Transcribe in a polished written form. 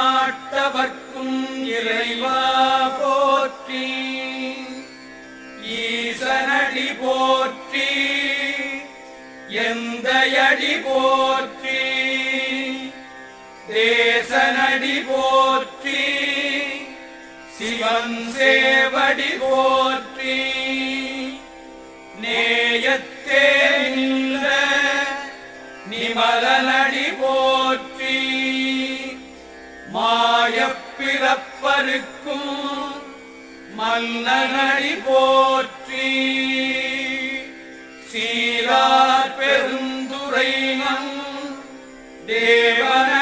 எந்நாட்டவர்க்கும் இறைவா போற்றி. ஈசனடி போற்றி, எந்தையடி போற்றி, தேசனடி போற்றி, சிவன் சேவடி போற்றி. நேயத்தே நின்ற நிமலனடி போற்றி. மாயப்பிறப்பருக்கும் மன்னனடி போற்றி. சீரார் பெருந்துரை நம் தேவன